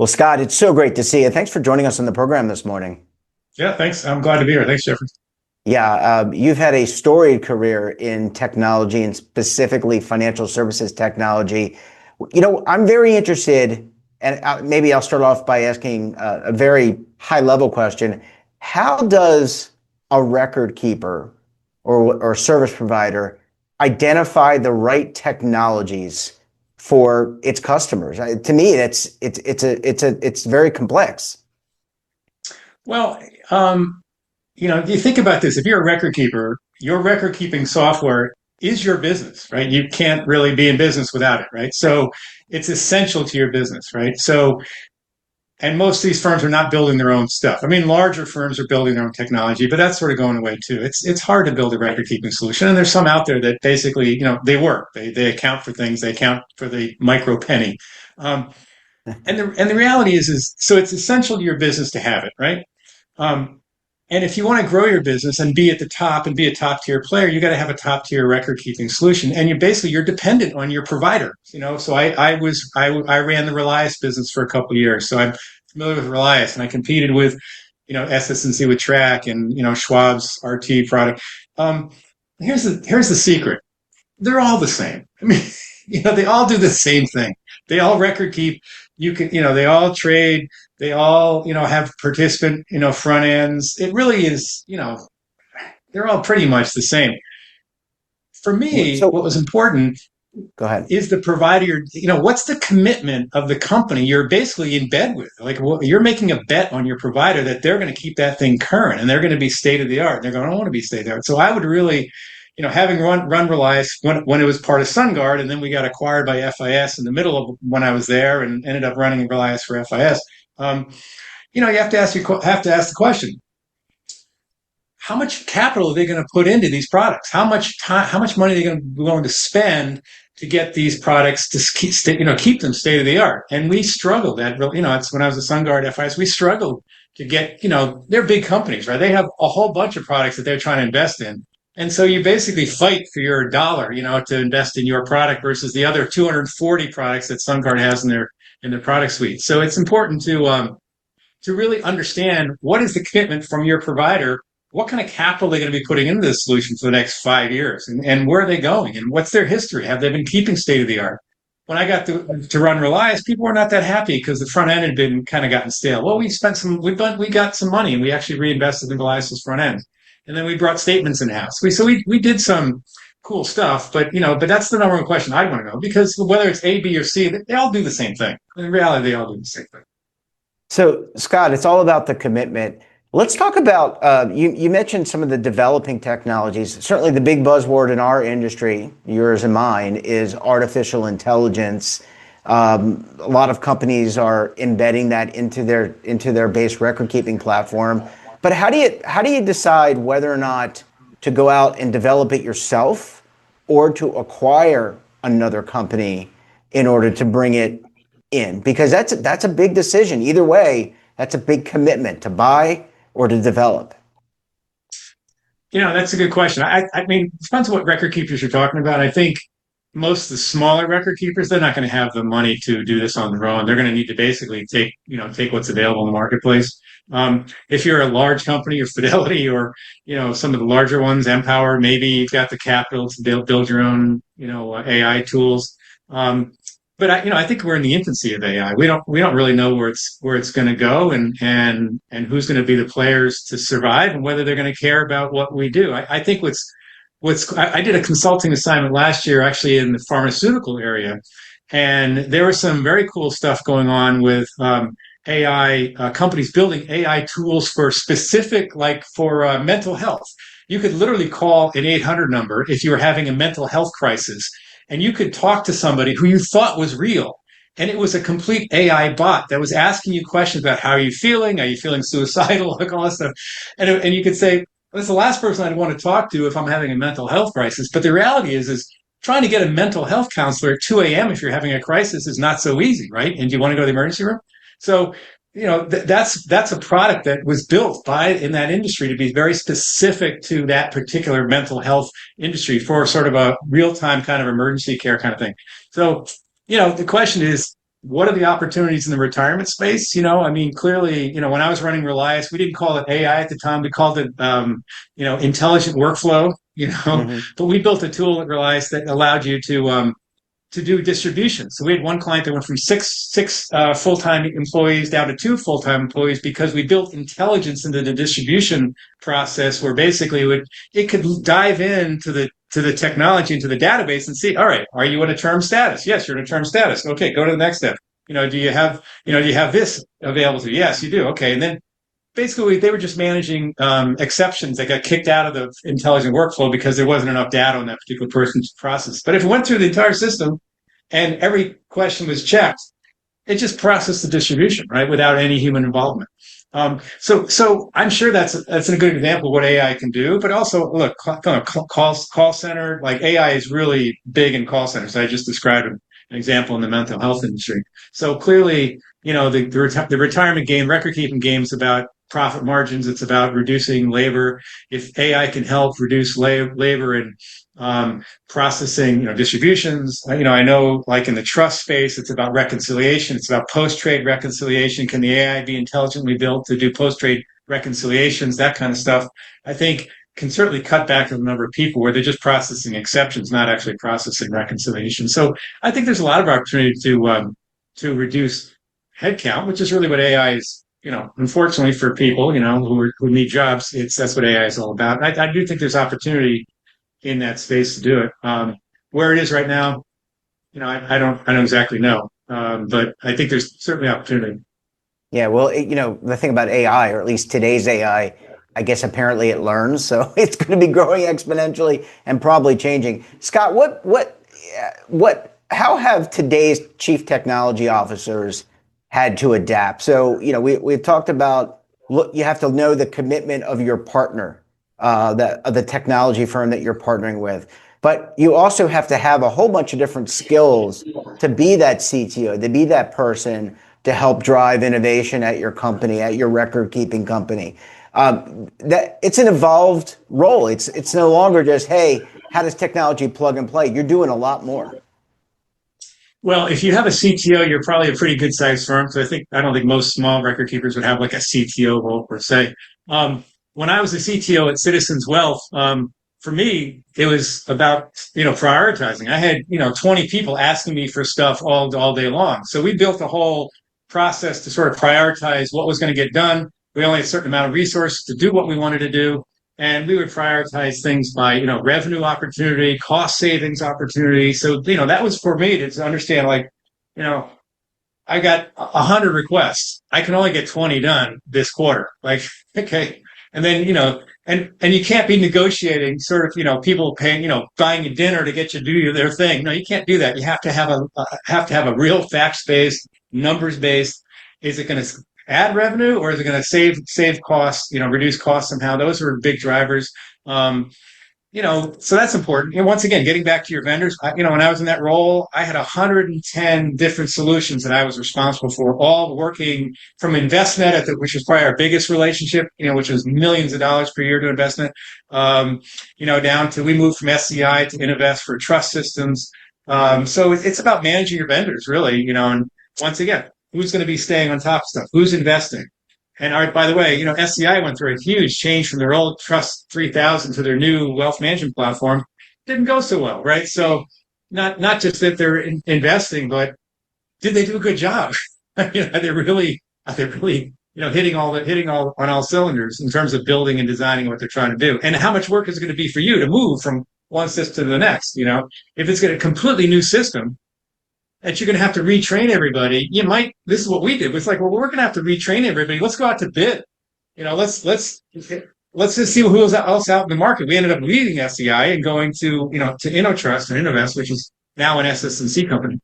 Well, Scott, it's so great to see you. Thanks for joining us on the program this morning. Yeah, thanks. I'm glad to be here. Thanks, Jeffrey. Yeah, you've had a storied career in technology and specifically financial services technology. I'm very interested, and maybe I'll start off by asking a very high level question. How does a record keeper or service provider identify the right technologies for its customers? To me, it's very complex. Well, you think about this. If you're a record keeper, your record keeping software is your business, right? You can't really be in business without it, right? So it's essential to your business, right? And most of these firms are not building their own stuff. I mean, larger firms are building their own technology, but that's sort of going away too. It's hard to build a record keeping solution, and there's some out there that basically, they work. They account for things. They account for the micro penny. Um, and the reality is so it's essential to your business to have it, right? Um, and if you want to grow your business and be at the top and be a top tier player, you got to have a top tier record keeping solution. And you're dependent on your provider. So I ran the Relias business for a couple of years, so I'm familiar with Relias, and I competed with SS&C with Track and Schwab's RT product. Um, here's the secret: they're all the same. I mean, they all do the same thing. They all record keep. They all trade. They all, have participant, front ends. It really is, they're all pretty much the same. For me, So what was important go ahead. is the provider, what's the commitment of the company you're basically in bed with? Like, you're making a bet on your provider that they're going to keep that thing current and they're going to be state of the art. They're going to want to be state of the art. So I would really, having run Reliance when it was part of SunGard, and then we got acquired by FIS in the middle of when I was there and ended up running Reliance for FIS. You have to ask the question: how much capital are they going to put into these products? How much time? How much money are they going to be willing to spend to get these products to keep them state of the art? And we struggled it's when I was at SunGard FIS, we struggled to get, they're big companies, right? They have a whole bunch of products that they're trying to invest in. And so you basically fight for your dollar, to invest in your product versus the other 240 products that SunGard has in their product suite. So it's important to really understand what is the commitment from your provider, what kind of capital they're going to be putting into this solution for the next 5 years, and where are they going, and what's their history? Have they been keeping state of the art? When I got to run Relias, people were not that happy because the front end had been kind of gotten stale. Well, we got some money and we actually reinvested in Relias's front end, and then we brought statements in house. We did some cool stuff, but that's the number one question I want to know, because whether it's A, B, or C, they all do the same thing. In reality, they all do the same thing. So, Scott, it's all about the commitment. Let's talk about, you mentioned some of the developing technologies. Certainly the big buzzword in our industry, yours and mine, is artificial intelligence. A lot of companies are embedding that into their base record keeping platform. But how do you decide whether or not to go out and develop it yourself or to acquire another company in order to bring it in? Because that's a big decision. Either way, that's a big commitment to buy or to develop. That's a good question. I mean, it depends on what record keepers you're talking about. I think most of the smaller record keepers, they're not going to have the money to do this on their own. They're going to need to basically take what's available in the marketplace. If you're a large company or Fidelity or, some of the larger ones, Empower, maybe you've got the capital to build your own, AI tools. But I think we're in the infancy of AI. We don't really know where it's going to go and who's going to be the players to survive and whether they're going to care about what we do. I think I did a consulting assignment last year, actually, in the pharmaceutical area, and there was some very cool stuff going on with AI companies building AI tools for specific, like for mental health. You could literally call an 800 number if you were having a mental health crisis, and you could talk to somebody who you thought was real. And it was a complete AI bot that was asking you questions about how are you feeling? Are you feeling suicidal? Like all that stuff. And you could say, well, that's the last person I'd want to talk to if I'm having a mental health crisis. But the reality is trying to get a mental health counselor at 2 a.m. if you're having a crisis is not so easy, right? And do you want to go to the emergency room? So, that's a product that was built in that industry to be very specific to that particular mental health industry for sort of a real-time kind of emergency care kind of thing. So, the question is, what are the opportunities in the retirement space? I mean, clearly, when I was running Relias, we didn't call it AI at the time. We called it, intelligent workflow, Hmm. but we built a tool at Relias that allowed you to do distribution. So we had one client that went from six full-time employees down to two full-time employees because we built intelligence into the distribution process, where basically it could dive into the technology, into the database, and see, all right, are you in a term status? Yes, you're in a term status. Okay, go to the next step. Do you have this available to you? Yes, you do. Okay, and then basically they were just managing exceptions that got kicked out of the intelligent workflow because there wasn't enough data on that particular person's process. But if it went through the entire system and every question was checked, it just processed the distribution, right, without any human involvement. So I'm sure that's a good example of what AI can do. But also, look, call center, like AI is really big in call centers. I just described an example in the mental health industry. So clearly, the retirement game, record keeping game is about profit margins. It's about reducing labor. If AI can help reduce labor and processing, distributions. I know, like in the trust space, it's about reconciliation. It's about post-trade reconciliation. Can the AI be intelligently built to do post-trade reconciliations? That kind of stuff, I think, can certainly cut back the number of people where they're just processing exceptions, not actually processing reconciliation. So I think there's a lot of opportunity to reduce headcount, which is really what AI is. Unfortunately for people, who need jobs, that's what AI is all about. And I do think there's opportunity in that space to do it. Where it is right now, I don't exactly know, but I think there's certainly opportunity. Yeah, well, the thing about AI, or at least today's AI, I guess apparently it learns, so it's going to be growing exponentially and probably changing. Scott, how have today's chief technology officers had to adapt? So, we've talked about, look, you have to know the commitment of your partner, of the technology firm that you're partnering with. But you also have to have a whole bunch of different skills to be that CTO, to be that person to help drive innovation at your company, at your record keeping company. That it's an evolved role. It's no longer just, hey, how does technology plug and play? You're doing a lot more. Well, if you have a CTO, you're probably a pretty good sized firm. So I don't think most small record keepers would have like a CTO role per se. When I was a CTO at Citizens Wealth, for me, it was about, prioritizing. I had, 20 people asking me for stuff all day long. So we built a whole process to sort of prioritize what was going to get done. We only had a certain amount of resources to do what we wanted to do. And we would prioritize things by, revenue opportunity, cost savings opportunity. So, that was for me to understand, like, I got 100 requests. I can only get 20 done this quarter. Like, okay. And then, and you can't be negotiating sort of, people paying, buying you dinner to get you to do their thing. No, you can't do that. You have to have a real facts-based, numbers-based. Is it going to add revenue, or is it going to save costs, reduce costs somehow? Those are big drivers. So that's important. And once again, getting back to your vendors, when I was in that role, I had 110 different solutions that I was responsible for, all working from Investnet, which was probably our biggest relationship, which was millions of dollars per year to Investnet, down to, we moved from SCI to Innovest for trust systems. So it's about managing your vendors, really, and once again, who's going to be staying on top of stuff? Who's investing? And by the way, SCI went through a huge change from their old Trust 3000 to their new wealth management platform. Didn't go so well, right? So not just that they're investing, but did they do a good job? Are they really, hitting all on all cylinders in terms of building and designing what they're trying to do? And how much work is it going to be for you to move from one system to the next? If it's got a completely new system that you're going to have to retrain everybody, this is what we did. It's like, well, we're going to have to retrain everybody. Let's go out to bid. Let's just see who else out in the market. We ended up leaving SCI and going to InnoTrust and Innovest, which is now an SS&C company.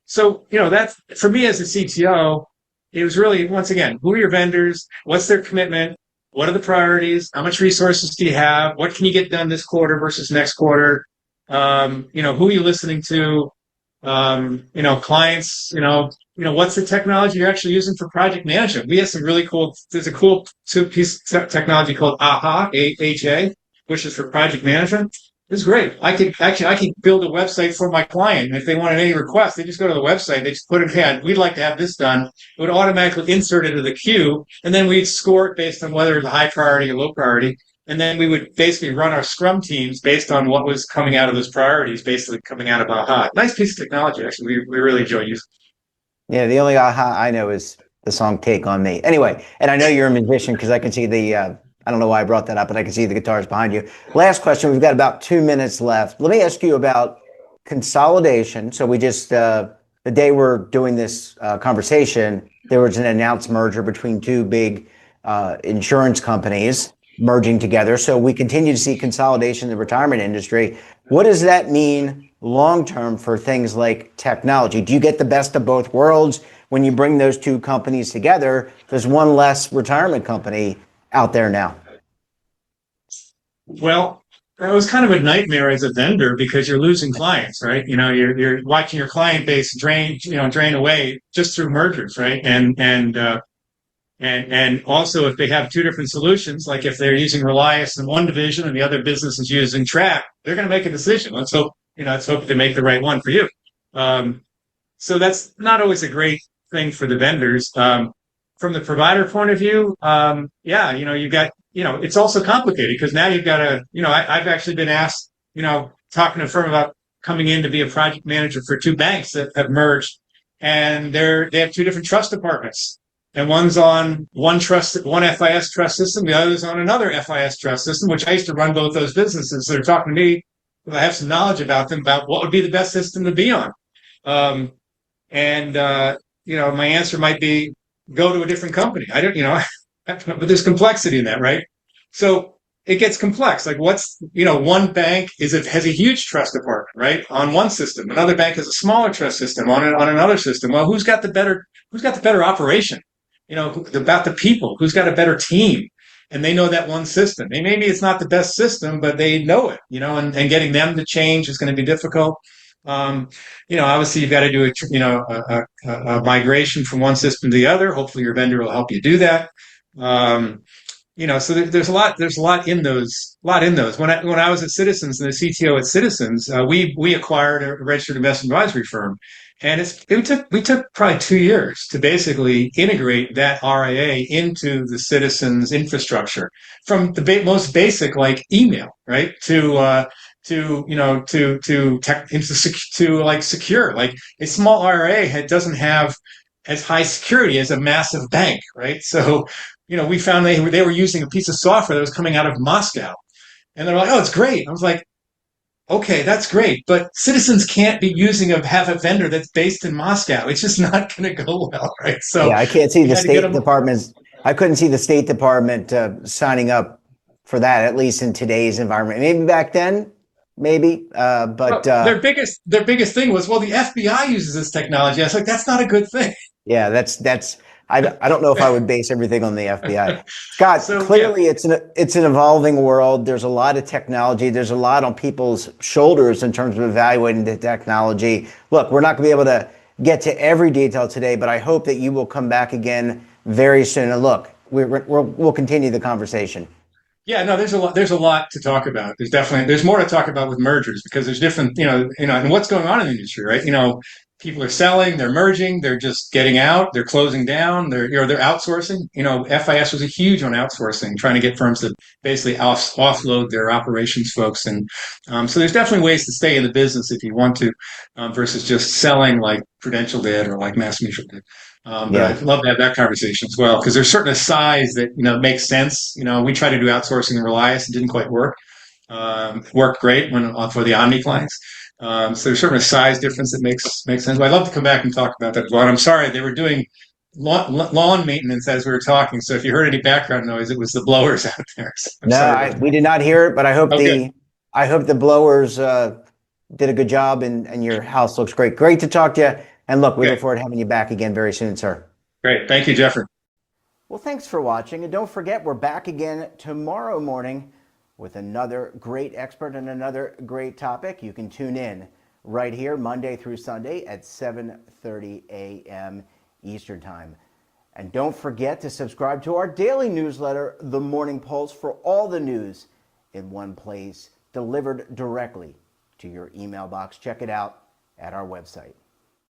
So that's, for me as a CTO, it was really, once again, who are your vendors? What's their commitment? What are the priorities? How much resources do you have? What can you get done this quarter versus next quarter? Who are you listening to? Clients, what's the technology you're actually using for project management? We have some really there's a cool two-piece technology called AHA, AHA, which is for project management. It's great. I could build a website for my client. And if they wanted any requests, they just go to the website. They just put in, hey, we'd like to have this done. It would automatically insert it into the queue. And then we'd score it based on whether it's a high priority or low priority. And then we would basically run our scrum teams based on what was coming out of those priorities, basically coming out of AHA. Nice piece of technology, actually. We really enjoy using Yeah, the only aha I know is the song "Take on Me." Anyway, and I know you're a musician because I can see the. I don't know why I brought that up, but I can see the guitars behind you. Last question. We've got about 2 minutes left. Let me ask you about consolidation. So we just the day we're doing this conversation, there was an announced merger between two big insurance companies merging together. So we continue to see consolidation in the retirement industry. What does that mean long term for things like technology? Do you get the best of both worlds when you bring those two companies together? There's one less retirement company out there now. Well, that was kind of a nightmare as a vendor because you're losing clients, right? You're watching your client base drain away just through mergers, right? And also if they have two different solutions, like if they're using Relias in one division and the other business is using Track, they're going to make a decision. Let's hope they make the right one for you. So that's not always a great thing for the vendors. From the provider point of view, yeah, you've got, it's also complicated because now you've got I've actually been asked, talking to a firm about coming in to be a project manager for two banks that have merged, and they have two different trust departments. And one's on one FIS trust system, the other's on another FIS trust system, which I used to run both those businesses. So they're talking to me, I have some knowledge about them, about what would be the best system to be on. And my answer might be go to a different company. I don't, but there's complexity in that, right? So it gets complex. Like one bank has a huge trust department, right? On one system. Another bank has a smaller trust system on another system. Well, who's got the better operation? About the people, who's got a better team, and they know that one system. And maybe it's not the best system, but they know it, and getting them to change is going to be difficult. Obviously you've got to do a migration from one system to the other. Hopefully your vendor will help you do that. So there's a lot in those. When I was at Citizens and the CTO at Citizens, we acquired a registered investment advisory firm, and we took probably 2 years to basically integrate that RIA into the Citizens infrastructure, from the most basic like email, right, to like secure. Like a small IRA doesn't have as high security as a massive bank, right? So we found they were using a piece of software that was coming out of Moscow, and they're like, "Oh, it's great." I was like, "Okay, that's great, but Citizens can't have a vendor that's based in Moscow. It's just not going to go well, right?" So Yeah, I can't see we the had to get State them. Department's. I couldn't see the State Department signing up for that, at least in today's environment. Maybe back then, maybe, but Well, their biggest thing was, well, the FBI uses this technology. I was like, that's not a good thing. yeah, that's. I don't know if I would base everything on the FBI. Scott, So yeah, clearly it's an evolving world. There's a lot of technology. There's a lot on people's shoulders in terms of evaluating the technology. Look, we're not going to be able to get to every detail today, but I hope that you will come back again very soon. And look, we'll continue the conversation. yeah, no, there's a lot to talk about. There's more to talk about with mergers because there's different, and what's going on in the industry, right? People are selling, they're merging, they're just getting out, they're closing down, they're outsourcing. FIS was a huge on outsourcing, trying to get firms to basically offload their operations folks, and so there's definitely ways to stay in the business if you want to, versus just selling like Prudential did or like MassMutual did. But Yeah. I'd love to have that conversation as well because there's certain size that makes sense. We tried to do outsourcing in Relias, it didn't quite work. Worked great for the Omni clients. So there's certainly a size difference that makes sense. But I'd love to come back and talk about that as well. And I'm sorry, they were doing lawn maintenance as we were talking. So if you heard any background noise, it was the blowers out there. So I'm No, sorry about we did not hear it, but that. I hope the blowers did a good job, and your house looks great. Great to talk to you. And look, we Okay, look forward to having you back again very soon, sir. great. Thank you, Jeffrey. Well, thanks for watching. And don't forget, we're back again tomorrow morning with another great expert and another great topic. You can tune in right here Monday through Sunday at 7:30 a.m. Eastern Time. And don't forget to subscribe to our daily newsletter, The Morning Pulse, for all the news in one place. delivered directly to your email box. Check it out at our website.